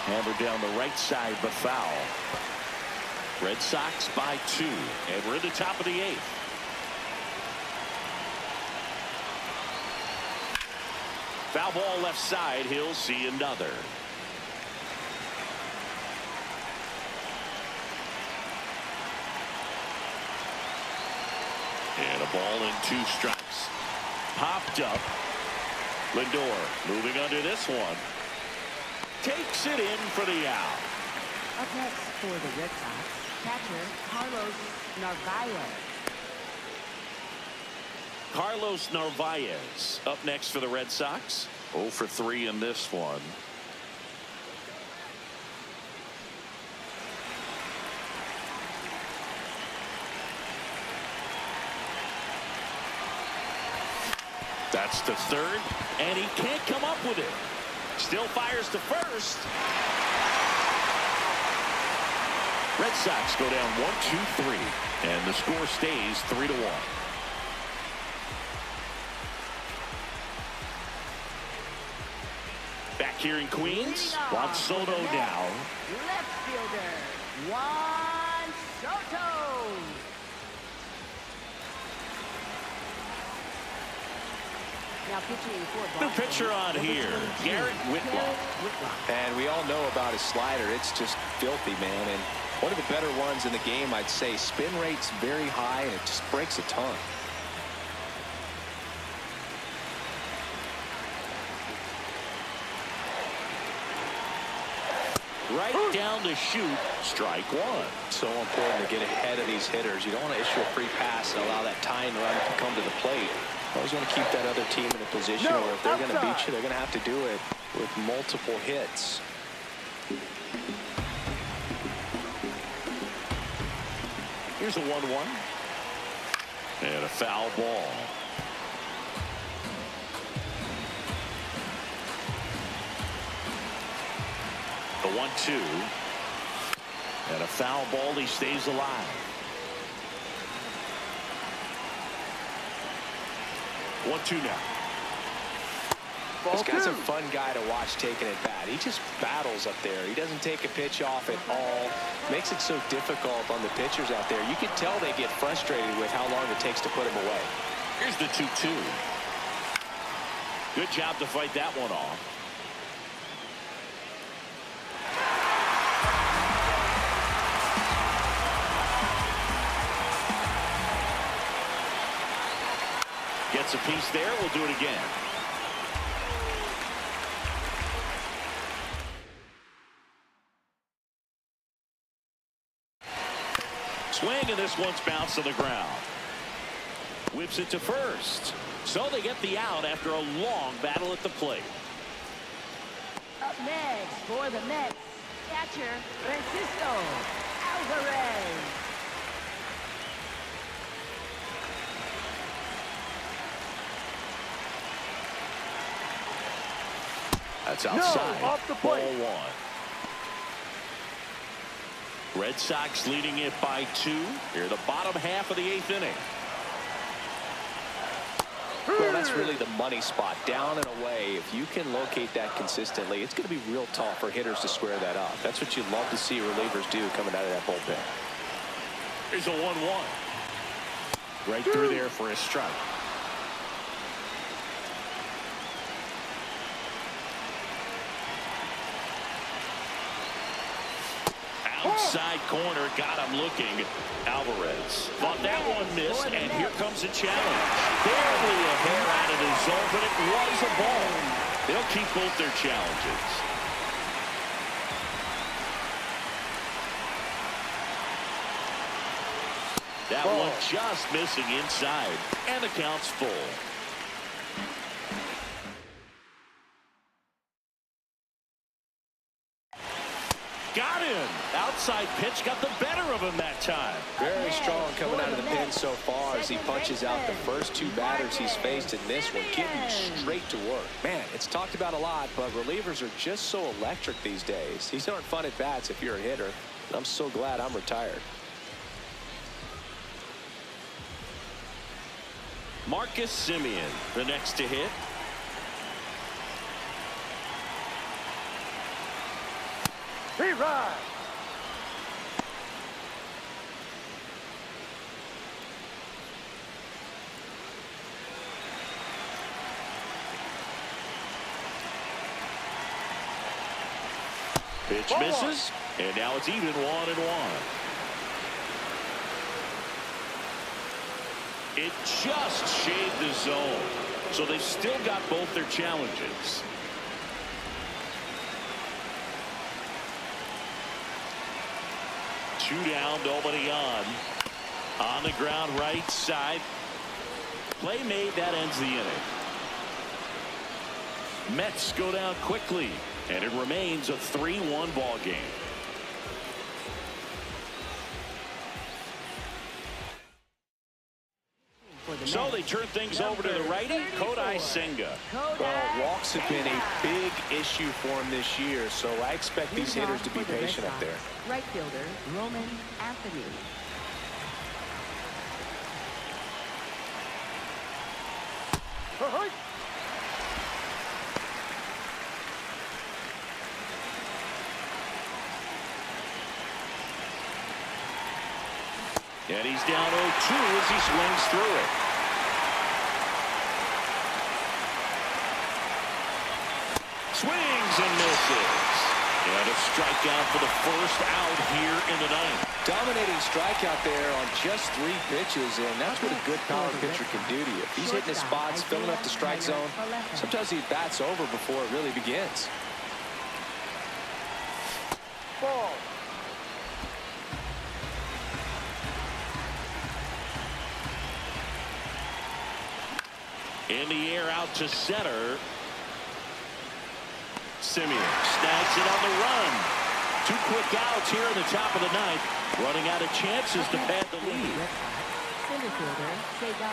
Hammered down the right side, but foul. Red Sox by 2, and we're in the top of the 8th. Foul ball left side. He'll see another. And a ball and 2 strikes. Popped up. Lindor moving under this one. Takes it in for the out. Up next for the Red Sox, catcher Carlos Narvaez. Carlos Narvaez up next for the Red Sox. 0 for 3 in this one. That's the third, and he can't come up with it. Still fires to first. Red Sox go down 1-2-3, and the score stays 3-1. Back here in Queens, Juan Soto now. Left fielder, Juan Soto. Now pitching for New Boston, pitcher on number here, 22, Garrett Whitlock. Garrett Whitlock. And we all know about his slider. It's just filthy, man. And one of the better ones in the game, I'd say. Spin rate's very high, and it just breaks a ton. Right down to shoot, strike 1. So important to get ahead of these hitters. You don't want to issue a free pass and allow that tying run to come to the plate. You always want to keep that other team in a position where if they're going to beat you, they're going to have to do it with multiple hits. Here's a 1-1. And a foul ball. The 1-2. And a foul ball. He stays alive. 1-2 now. This guy's a fun guy to watch taking it bat. He just battles up there. He doesn't take a pitch off at all. Makes it so difficult on the pitchers out there. You can tell they get frustrated with how long it takes to put him away. Here's the 2-2. Good job to fight that one off. Gets a piece there. We'll do it again. Swing, and this one's bounced to the ground. Whips it to first. So they get the out after a long battle at the plate. Up next for the Mets, catcher Francisco Alvarez. That's outside. No, off the plate. Ball 1. Red Sox leading it by 2. Here, the bottom half of the 8th inning. Well, that's really the money spot, down and away. If you can locate that consistently, it's going to be real tough for hitters to square that up. That's what you love to see relievers do coming out of that bullpen. Here's a 1-1. Right through there for a strike. Outside corner, got him looking. Alvarez thought that one missed, and here comes a challenge. Barely a hair out of the zone, but it was a ball. They'll keep both their challenges. That one just missing inside, and the count's full. Got him. Outside pitch got the better of him that time. Very strong coming out of the pen so far as he punches out the first two batters he's faced in this one, getting straight to work. Man, it's talked about a lot, but relievers are just so electric these days. These aren't fun at bats if you're a hitter. And I'm so glad I'm retired. Marcus Semien, the next to hit. Rerun. Pitch misses, and now it's even 1-1. It just shaved the zone, so they've still got both their challenges. Two down, nobody on. On the ground, right side. Play made, that ends the inning. Mets go down quickly, and it remains a 3-1 ball game. So they turn things over to the righty, Kodai Senga. Well, walks have been a big issue for him this year, so I expect these hitters to be patient up there. Right fielder, Roman Anthony. And he's down 0-2 as he swings through it. Swings and misses. And a strikeout for the first out here in the ninth. Dominating strikeout there on just 3 pitches, and that's what a good power pitcher can do to you. If he's hitting his spots, filling up the strike zone, sometimes he bats over before it really begins. Ball. In the air out to center. Semien snags it on the run. 2 quick outs here in the top of the ninth. Running out of chances to pad the lead. Center fielder, Cedar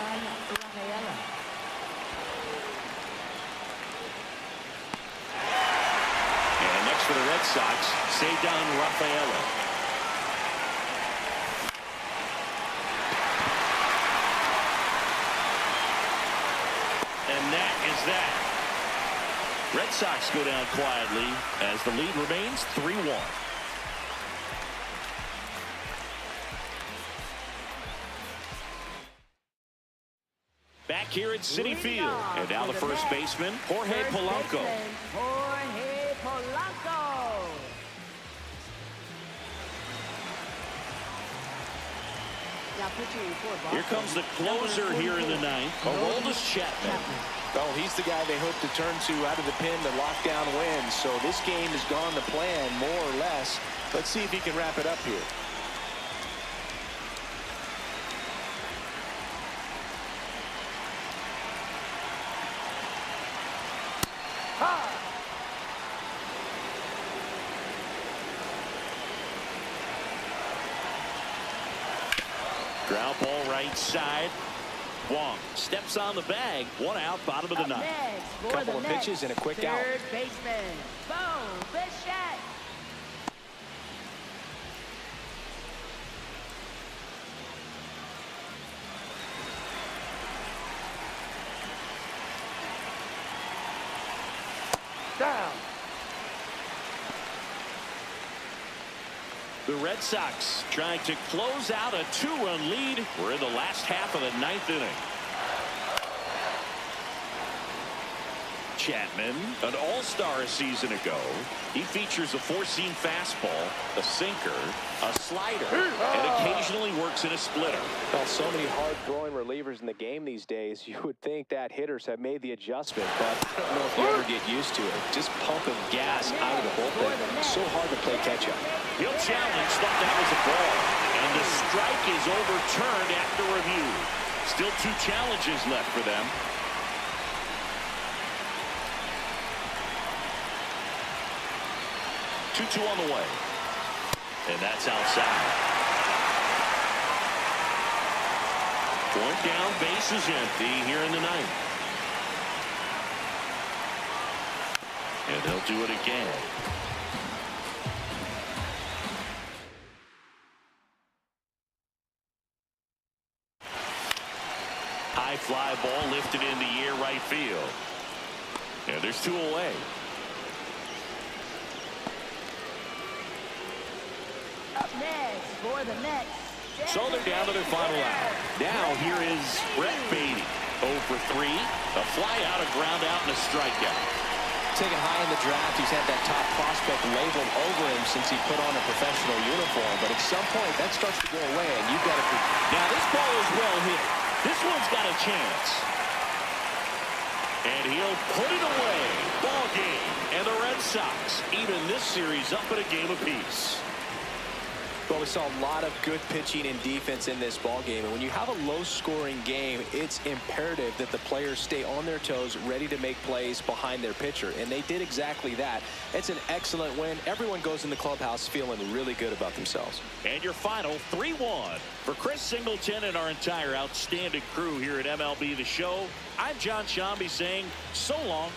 Rafaela. And next for the Red Sox, Cedar Rafaela. And that is that. Red Sox go down quietly as the lead remains 3-1. Back here at Citi Field, and now the first baseman, Jorge Polanco. Jorge Polanco. Here comes the closer here in the ninth, Aroldis Chapman. Oh, he's the guy they hope to turn to out of the pen to lock down wins. So this game has gone to plan, more or less. Let's see if he can wrap it up here. Ground ball right side. Wong steps on the bag. 1 out, bottom of the ninth. Couple of pitches and a quick out. Third baseman, Bo Bichette. Down. The Red Sox trying to close out a 2-run lead. We're in the last half of the 9th inning. Chapman, an all-star a season ago. He features a four-seam fastball, a sinker, a slider, and occasionally works in a splitter. Well, so many hard-throwing relievers in the game these days, you would think that hitters have made the adjustment, but I don't know if you ever get used to it. Just pumping gas out of the bullpen. So hard to play catch-up. He'll challenge, thought that was a ball. And the strike is overturned after review. Still 2 challenges left for them. 2-2 on the way. And that's outside. Point down, base is empty here in the 9th. And they'll do it again. High fly ball lifted in the air right field. And there's 2 away. Up next for the Mets. So they're down to their final out. Now here is Brett Beatty. 0 for 3. A fly out, a ground out, and a strikeout. Taken high in the draft, he's had that top prospect labeled over him since he put on a professional uniform. But at some point, that starts to go away, and you've got to... Now this ball is well hit. This one's got a chance. And he'll put it away. Ball game. And the Red Sox even this series up at a game apiece. Well, we saw a lot of good pitching and defense in this ball game. And when you have a low-scoring game, it's imperative that the players stay on their toes, ready to make plays behind their pitcher. And they did exactly that. It's an excellent win. Everyone goes in the clubhouse feeling really good about themselves. And your final 3-1. For Chris Singleton and our entire outstanding crew here at MLB The Show, I'm John Shambi saying so long.